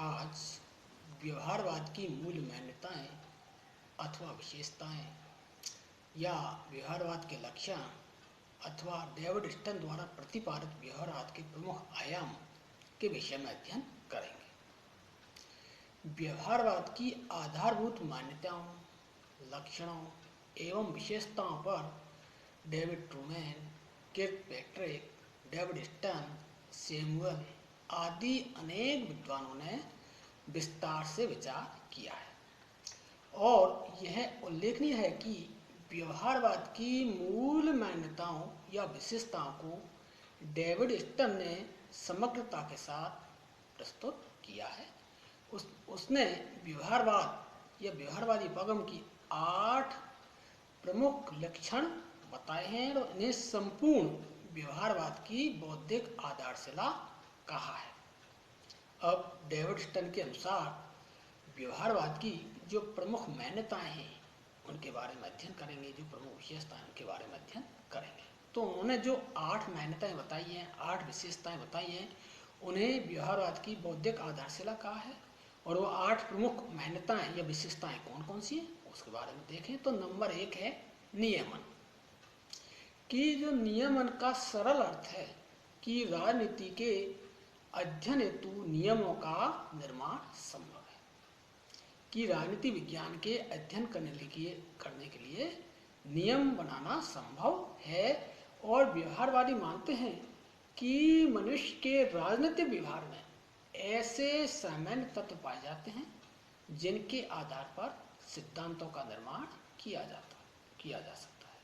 आज व्यवहारवाद की मूल मान्यताएं अथवा विशेषताएं या व्यवहारवाद के लक्षण अथवा डेविड स्टन द्वारा प्रतिपादित व्यवहारवाद के प्रमुख आयाम के विषय में अध्ययन करेंगे। व्यवहारवाद की आधारभूत मान्यताओं, लक्षणों एवं विशेषताओं पर David Truman, Kirkpatrick, David Easton, Samuel आदि अनेक विद्वानों ने विस्तार से विचार किया है और यह उल्लेखनीय है कि व्यवहारवाद की मूल मान्यताओं या विशेषताओं को डेविड स्टन ने समग्रता के साथ प्रस्तुत किया है। उसने व्यवहारवाद या व्यवहारवादी उपागम की 8 प्रमुख लक्षण बताए हैं और इन्हें संपूर्ण व्यवहारवाद की बौद्धिक आधारशिला कहा है। अब डेविड स्टन के अनुसार व्यवहारवाद की जो प्रमुख मान्यताएं हैं उनके बारे में अध्ययन करेंगे, जो प्रमुख विशेषताएं उनके बारे में अध्ययन करेंगे। तो उन्होंने जो 8 मान्यताएं बताई हैं, 8 विशेषताएं बताई हैं, उन्हें व्यवहारवाद की बौद्धिक आधारशिला कहा है। और वो 8 प्रमुख मान्यताएं या विशेषताएं कौन कौन सी हैं उसके बारे में देखें तो नंबर 1 है नियमन। कि जो नियमन का सरल अर्थ है कि राजनीति के अध्ययन हेतु नियमों का निर्माण संभव है। कि राजनीति विज्ञान के अध्ययन करने के लिए नियम बनाना संभव है और व्यवहारवादी मानते हैं कि मनुष्य के राजनीतिक व्यवहार में ऐसे सामान्य तत्व पाए जाते हैं जिनके आधार पर सिद्धांतों का निर्माण किया जा सकता है।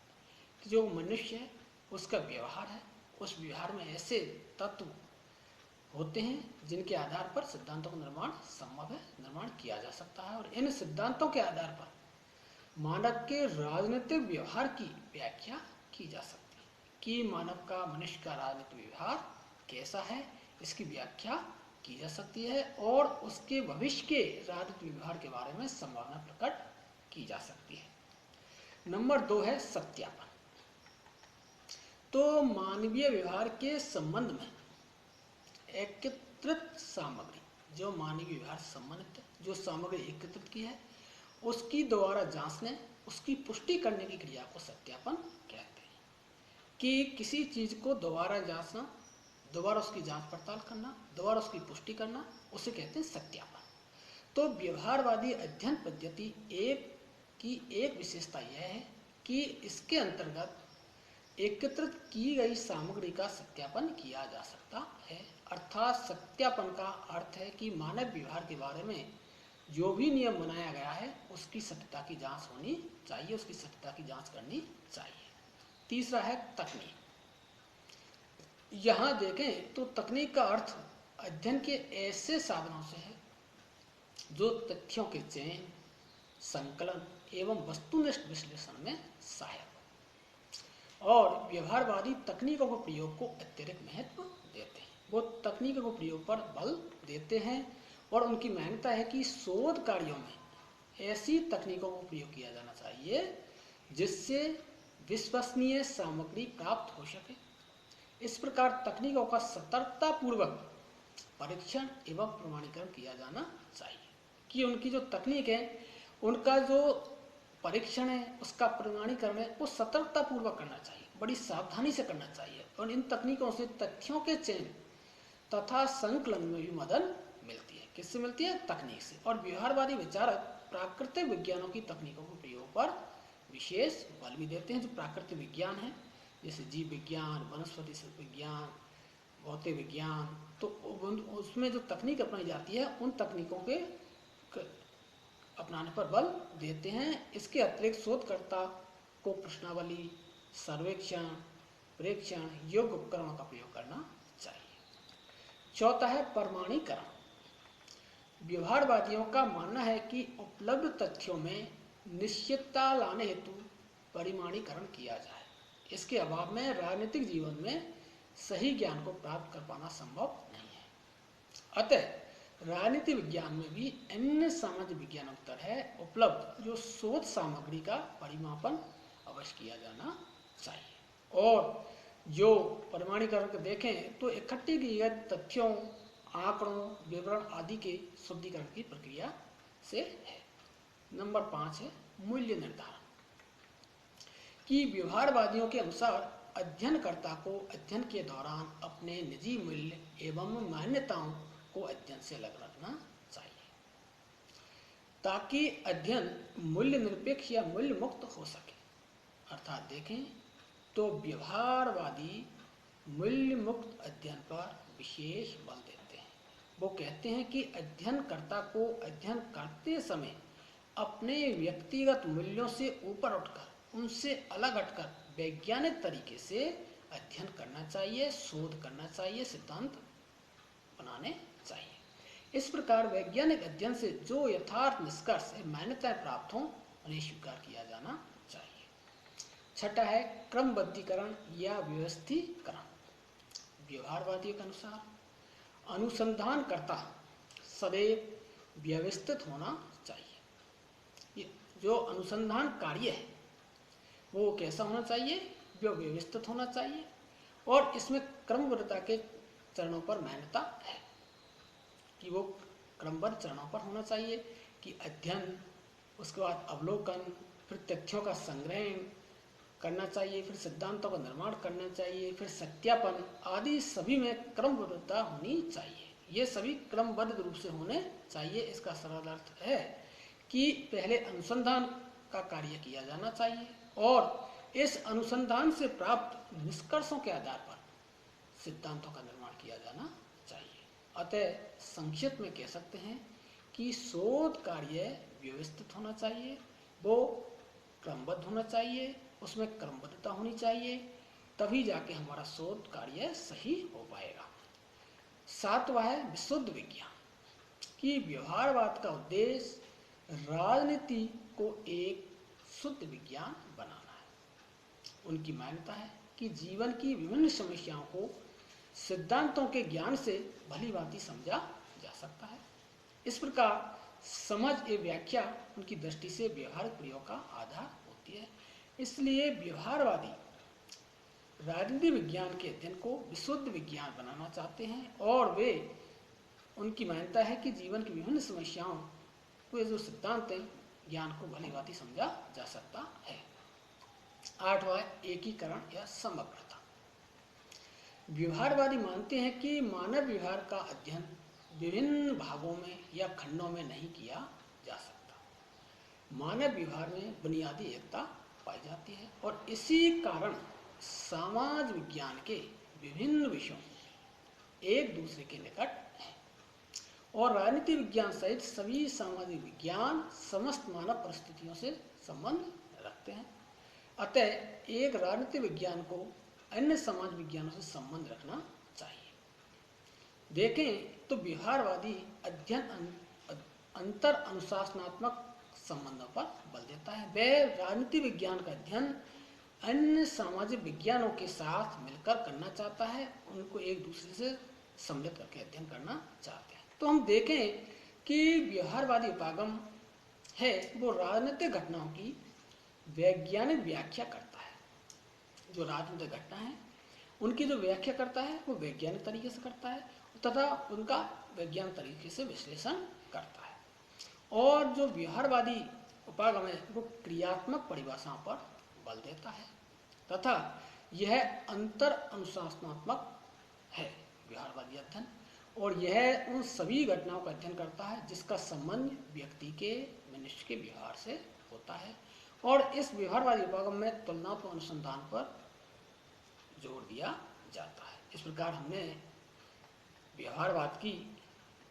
कि जो मनुष्य है उसका व्यवहार है, उस व्यवहार में ऐसे तत्व होते हैं जिनके आधार पर सिद्धांतों का निर्माण संभव है, निर्माण किया जा सकता है। और इन सिद्धांतों के आधार पर मानव के राजनीतिक व्यवहार की व्याख्या की जा सकती है। कि मानव का, मनुष्य का राजनीतिक व्यवहार कैसा है इसकी व्याख्या की जा सकती है और उसके भविष्य के राजनीतिक व्यवहार के बारे में संभावना प्रकट की जा सकती है। नंबर 2 है सत्यापन। तो मानवीय व्यवहार के संबंध में एकत्रित सामग्री, जो मानवीय व्यवहार से संबंधित जो सामग्री एकत्रित की है उसकी दोबारा जांचने, उसकी पुष्टि करने की क्रिया को सत्यापन कहते हैं। कि किसी चीज को दोबारा जांचना, दोबारा उसकी जांच पड़ताल करना, दोबारा उसकी पुष्टि करना, उसे कहते हैं सत्यापन। तो व्यवहारवादी अध्ययन पद्धति की एक विशेषता यह है कि इसके अंतर्गत एकत्रित की गई सामग्री का सत्यापन किया जा सकता है। अर्थात सत्यापन का अर्थ है कि मानव व्यवहार के बारे में जो भी नियम बनाया गया है उसकी सत्यता की जांच होनी चाहिए, उसकी सत्यता की जांच करनी चाहिए। तीसरा है तकनीक। यहाँ देखें तो तकनीक का अर्थ अध्ययन के ऐसे साधनों से है जो तथ्यों के चयन, संकलन एवं वस्तुनिष्ठ विश्लेषण में सहायक हो। और व्यवहारवादी तकनीकों के प्रयोग को अत्यधिक महत्व देते हैं। वो तकनीकों के प्रयोग पर बल देते हैं और उनकी मान्यता है कि शोध कार्यों में ऐसी तकनीकों का प्रयोग किया जाना चाहिए जिससे विश्वसनीय सामग्री प्राप्त हो सके। इस प्रकार तकनीकों का सतर्कतापूर्वक परीक्षण एवं प्रमाणीकरण किया जाना चाहिए। कि उनकी जो तकनीक है उनका जो परीक्षण है, उसका प्रमाणीकरण है, वो सतर्कतापूर्वक करना चाहिए, बड़ी सावधानी से करना चाहिए। और इन तकनीकों से तथ्यों के चयन तथा संकलन में भी मदद मिलती है। किससे मिलती है? तकनीक से। और व्यवहारवादी विचारक प्राकृतिक विज्ञानों की तकनीकों के प्रयोग पर विशेष बल भी देते हैं। जो प्राकृतिक विज्ञान है जैसे जीव विज्ञान, वनस्पति विज्ञान, भौतिक विज्ञान, तो उसमें जो तकनीक अपनाई जाती है उन तकनीकों के अपनाने पर बल देते हैं। इसके अतिरिक्त शोधकर्ता को प्रश्नावली, सर्वेक्षण, प्रेक्षण योग्य उपकरणों का प्रयोग करना चाहिए। चौथा है प्रमाणीकरण। व्यवहारवादियों का मानना है कि उपलब्ध तथ्यों में निश्चितता लाने हेतु परिमाणीकरण किया जाए। इसके अभाव में राजनीतिक जीवन में सही ज्ञान को प्राप्त कर पाना संभव नहीं है। अतः राजनीति विज्ञान में भी अन्य सामाजिक विज्ञानों की तरह उपलब्ध जो शोध सामग्री का परिमापन अवश्य किया जाना चाहिए। और जो प्रमाणीकरण को देखें तो इकट्ठी की गई तथ्यों आंकड़ों, विवरण आदि के शुद्धिकरण की प्रक्रिया से है। नंबर 5 है मूल्य निर्धारण, कि व्यवहारवादियों के अनुसार अध्ययनकर्ता को अध्ययन के दौरान अपने निजी मूल्य एवं मान्यताओं को अध्ययन से अलग रखना चाहिए, ताकि अध्ययन मूल्य निरपेक्ष या मूल्य मुक्त हो सके। अर्थात देखें तो व्यवहारवादी मूल्य मुक्त अध्ययन पर विशेष बल देते हैं। वो कहते हैं कि अध्ययनकर्ता को अध्ययन करते समय अपने व्यक्तिगत मूल्यों से ऊपर उठकर, उनसे अलग हटकर वैज्ञानिक तरीके से अध्ययन करना चाहिए, शोध करना चाहिए, सिद्धांत बनाने चाहिए। इस प्रकार वैज्ञानिक अध्ययन से जो यथार्थ निष्कर्ष या मान्यताएं प्राप्त हों उन्हें स्वीकार किया जाना चाहिए। छठा है क्रमबद्धीकरण या व्यवस्थीकरण। व्यवहारवादियों के अनुसार अनुसंधानकर्ता सदैव व्यवस्थित होना चाहिए। ये जो अनुसंधान कार्य है वो कैसा होना चाहिए? वो व्यवस्थित होना चाहिए और इसमें क्रमबद्धता के चरणों पर मान्यता है कि वो क्रमबद्ध चरणों पर होना चाहिए, कि अध्ययन, उसके बाद अवलोकन, फिर तथ्यों का संग्रहण करना चाहिए, फिर सिद्धांतों का निर्माण करना चाहिए, फिर सत्यापन आदि सभी में क्रमबद्धता होनी चाहिए। ये सभी क्रमबद्ध रूप से होने चाहिए। इसका सरल अर्थ है कि पहले अनुसंधान का कार्य किया जाना चाहिए और इस अनुसंधान से प्राप्त निष्कर्षों के आधार पर सिद्धांतों का निर्माण किया जाना चाहिए। अतः संक्षिप्त में कह सकते हैं कि शोध कार्य व्यवस्थित होना चाहिए, वो क्रमबद्ध होना चाहिए, उसमें क्रमबद्धता होनी चाहिए, तभी जाके हमारा शोध कार्य सही हो पाएगा। सातवां है विशुद्ध विज्ञान, कि व्यवहारवाद का उद्देश्य राजनीति को एक शुद्ध विज्ञान बनाना है। उनकी मान्यता है कि जीवन की विभिन्न समस्याओं को सिद्धांतों के ज्ञान से भली भांति समझा जा सकता है। इस प्रकार समझ एवं व्याख्या उनकी दृष्टि से व्यवहारिक प्रयोग का आधार होती है। इसलिए व्यवहारवादी राजनीति विज्ञान के अध्ययन को विशुद्ध विज्ञान बनाना चाहते हैं और वे उनकी मान्यता है कि जीवन की विभिन्न समस्याओं को जो सिद्धांत है ज्ञान को भली भांति समझा जा सकता है। आठवां एकीकरण या समग्रता। व्यवहारवादी मानते हैं कि मानव व्यवहार का अध्ययन विभिन्न भागों में या खंडों में नहीं किया जा सकता। मानव व्यवहार में बुनियादी एकता पाई जाती है और इसी कारण समाज विज्ञान के विभिन्न विषयों एक दूसरे के निकट हैं और राजनीति विज्ञान सहित सभी सामाजिक विज्ञान समस्त मानव परिस्थितियों से संबंध रखते हैं। अतः एक राजनीति विज्ञान को अन्य समाज विज्ञानों से संबंध रखना चाहिए। देखें तो व्यवहारवादी अध्ययन अंतर अनुशासनात्मक संबंधों पर बल देता है। वह राजनीति विज्ञान का अध्ययन अन्य सामाजिक विज्ञानों के साथ मिलकर करना चाहता है, उनको एक दूसरे से सम्मिलित करके अध्ययन करना चाहते हैं। तो हम देखें कि व्यवहारवादी उपागम है वो राजनीतिक घटनाओं की वैज्ञानिक व्याख्या करता है। जो राजनीतिक घटना है उनकी जो व्याख्या करता है वो वैज्ञानिक तरीके से करता है तथा उनका वैज्ञानिक तरीके से विश्लेषण करता है। और जो व्यवहारवादी उपागम है वो क्रियात्मक परिभाषाओं पर बल देता है तथा यह अंतर अनुशासनात्मक है व्यवहारवादी अध्ययन, और यह उन सभी घटनाओं का अध्ययन करता है जिसका संबंध व्यक्ति के मनुष्य के व्यवहार से होता है। और इस व्यवहारवादी उपागम में तुलनात्मक अनुसंधान पर जोर दिया जाता है। इस प्रकार हमने व्यवहारवाद की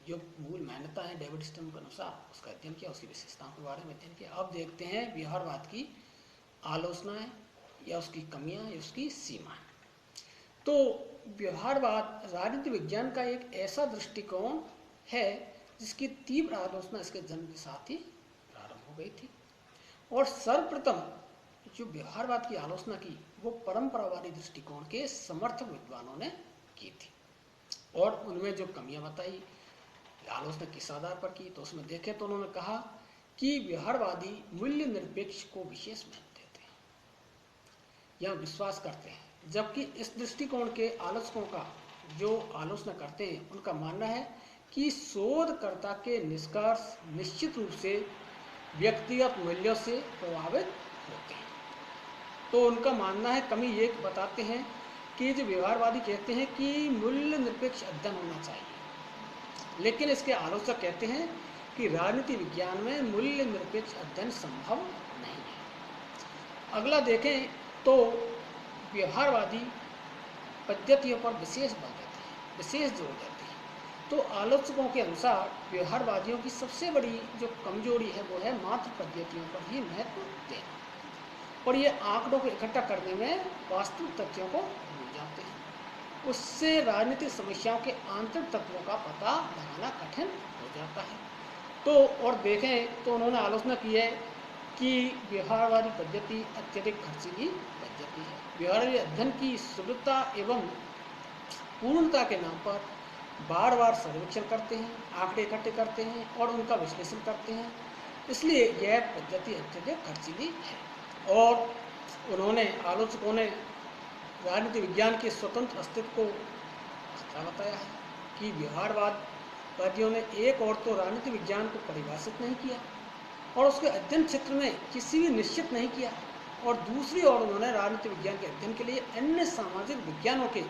जो मूल मान्यता है डेविड स्टर्न के अनुसार उसका अध्ययन किया, उसकी विशेषताओं के बारे में अध्ययन किया। अब देखते हैं व्यवहारवाद की आलोचनाएं या उसकी कमियां या उसकी सीमाएं। तो व्यवहारवाद राजनीति विज्ञान का एक ऐसा दृष्टिकोण है जिसकी तीव्र आलोचना इसके जन्म के साथ ही प्रारंभ हो गई थी। और सर्वप्रथम जो व्यवहारवाद की आलोचना की वो परंपरावादी दृष्टिकोण के समर्थक विद्वानों ने की थी और उनमें जो कमियां बताई, आलोचना किस आधार पर की, तो उसमें देखें तो उन्होंने कहा कि व्यवहारवादी मूल्य निरपेक्ष को विशेष महत्व देते हैं या विश्वास करते हैं, जबकि इस दृष्टिकोण के आलोचकों का जो आलोचना करते हैं उनका मानना है कि शोधकर्ता के निष्कर्ष निश्चित रूप से व्यक्तिगत मूल्यों से प्रभावित होते हैं। तो उनका मानना है, कमी ये बताते हैं कि जो व्यवहारवादी कहते हैं कि मूल्य निरपेक्ष अध्ययन होना चाहिए, लेकिन इसके आलोचक कहते हैं कि राजनीति विज्ञान में मूल्य निरपेक्ष अध्ययन संभव नहीं है। अगला देखें तो व्यवहारवादी पद्धतियों पर विशेष बल देते हैं, विशेष जोर देते हैं। तो आलोचकों के अनुसार व्यवहारवादियों की सबसे बड़ी जो कमजोरी है वो है मात्र पद्धतियों पर ही महत्व देना, और ये आंकड़ों को इकट्ठा करने में वास्तविक तथ्यों को भूल जाते हैं। उससे राजनीतिक समस्याओं के आंतरिक तत्वों का पता लगाना कठिन हो जाता है। तो और देखें तो उन्होंने आलोचना की है कि व्यवहारवादी पद्धति अत्यधिक खर्चीली पद्धति है। व्यवहारवादी अध्ययन की शुद्धता एवं पूर्णता के नाम पर बार बार सर्वेक्षण करते हैं, आंकड़े इकट्ठे करते हैं और उनका विश्लेषण करते हैं, इसलिए यह पद्धति अत्यधिक खर्चीली है। और उन्होंने आलोचकों ने राजनीति विज्ञान के स्वतंत्र अस्तित्व को खतरा बताया है कि व्यवहारवादियों ने एक और तो राजनीति विज्ञान को परिभाषित नहीं किया और उसके अध्ययन क्षेत्र में किसी भी निश्चित नहीं किया, और दूसरी ओर उन्होंने राजनीति विज्ञान के अध्ययन के लिए अन्य सामाजिक विज्ञानों के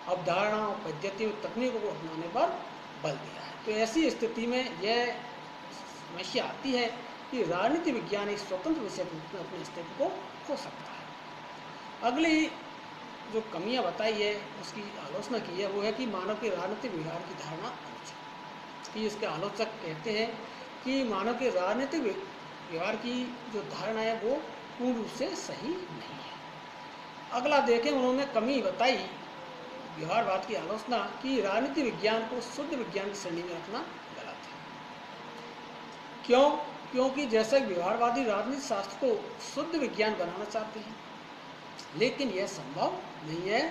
अवधारणाओं, पद्धतियों, तकनीकों को अपनाने पर बल दिया है। तो ऐसी स्थिति में यह समस्या आती है कि राजनीति विज्ञान एक स्वतंत्र विषय के रूप में अपने अस्तित्व को खो सकता है। अगली जो कमियां बताई है, उसकी आलोचना की है, वो है कि मानव के राजनीतिक व्यवहार की धारणा अनुचित। कि इसके आलोचक कहते हैं कि मानव के राजनीतिक व्यवहार की जो धारणा है वो पूर्ण रूप से सही नहीं है। अगला देखें, उन्होंने कमी बताई व्यवहारवाद की आलोचना कि राजनीति विज्ञान को शुद्ध विज्ञान की श्रेणी में रखना गलत है। क्यों? क्योंकि जैसे व्यवहारवादी राजनीति शास्त्र को शुद्ध विज्ञान बनाना चाहते हैं, लेकिन यह संभव नहीं है।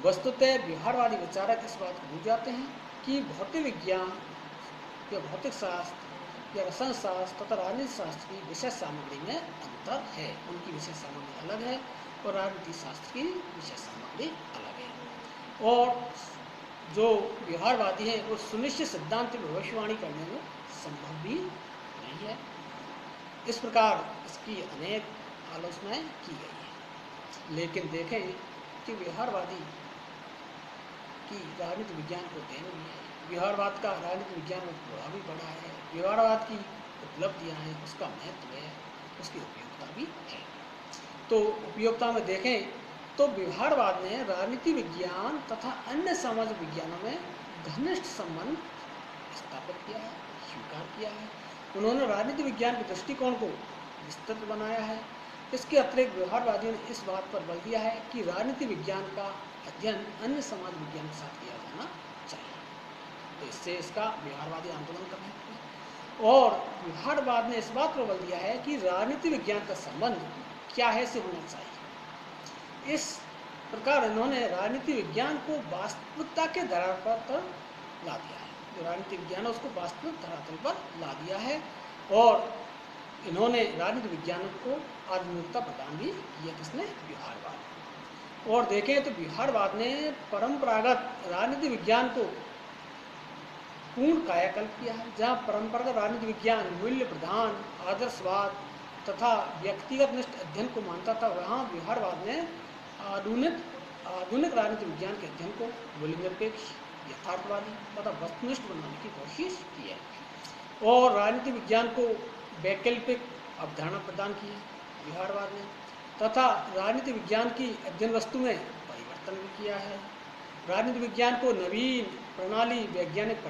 वस्तुतः व्यवहारवादी विचारक इस बात को भूल जाते हैं कि भौतिक विज्ञान या भौतिक शास्त्र या रसायन शास्त्र तथा राजनीति शास्त्र की विषय सामग्री में अंतर है। उनकी विषय सामग्री अलग है और राजनीति शास्त्र की विषय सामग्री अलग है। और जो व्यवहारवादी हैं वो सुनिश्चित सिद्धांत की भविष्यवाणी करने में संभव भी नहीं है। इस प्रकार इसकी अनेक आलोचनाएं की गई है। लेकिन देखें कि व्यवहारवादी की राजनीति विज्ञान को देन भी है। व्यवहारवाद का राजनीति विज्ञान में प्रभाव भी बढ़ा है। व्यवहारवाद की उपलब्धियां हैं, उसका महत्व है, उसकी उपयोगिता भी है। तो उपयोगिता में देखें तो व्यवहारवाद ने राजनीति विज्ञान तथा अन्य सामाजिक विज्ञानों में घनिष्ठ संबंध स्थापित किया है, स्वीकार किया है। उन्होंने राजनीति विज्ञान के दृष्टिकोण को विस्तृत बनाया है। इसके अतिरिक्त व्यवहारवादियों ने इस बात पर बल दिया है कि राजनीति विज्ञान का अध्ययन अन्य समाज विज्ञान के साथ किया जाना चाहिए। तो इससे इसका व्यवहारवादी आंदोलन का महत्व है। और व्यवहारवाद ने इस बात पर बल दिया है कि राजनीति विज्ञान का संबंध क्या है से होना चाहिए। इस प्रकार इन्होंने राजनीति विज्ञान को वास्तविकता के धरातल पर ला दिया है। जो राजनीति विज्ञान है उसको वास्तविक धरातल पर ला दिया है और इन्होंने राजनीति विज्ञान को आधुनिकता प्रदान भी किया। किसने? व्यवहारवाद। और देखें तो व्यवहारवाद ने परंपरागत राजनीति विज्ञान को पूर्ण कायाकल्प किया है। जहाँ परंपरागत राजनीति विज्ञान मूल्य प्रधान, आदर्शवाद तथा व्यक्तिगत निष्ठ अध्ययन को मानता था, वहाँ व्यवहारवाद ने आधुनिक राजनीति विज्ञान के अध्ययन को मूल्य निरपेक्ष, यथार्थवादी तथा वस्तुनिष्ठ बनाने की कोशिश की है। और राजनीति विज्ञान को वैकल्पिक अवधारणा प्रदान की है व्यवहारवाद ने, तथा राजनीति विज्ञान की अध्ययन वस्तु में परिवर्तन भी किया है। राजनीति विज्ञान को नवीन प्रणाली वैज्ञानिक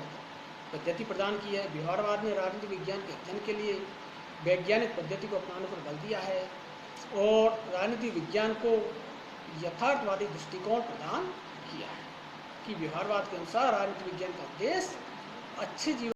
पद्धति प्रदान की है। व्यवहारवाद ने राजनीति विज्ञान के अध्ययन के लिए वैज्ञानिक पद्धति को अपनाने पर बल दिया है और राजनीति विज्ञान को यथार्थवादी दृष्टिकोण प्रदान किया है कि व्यवहारवाद के अनुसार राजनीति विज्ञान का उद्देश्य अच्छे जीवन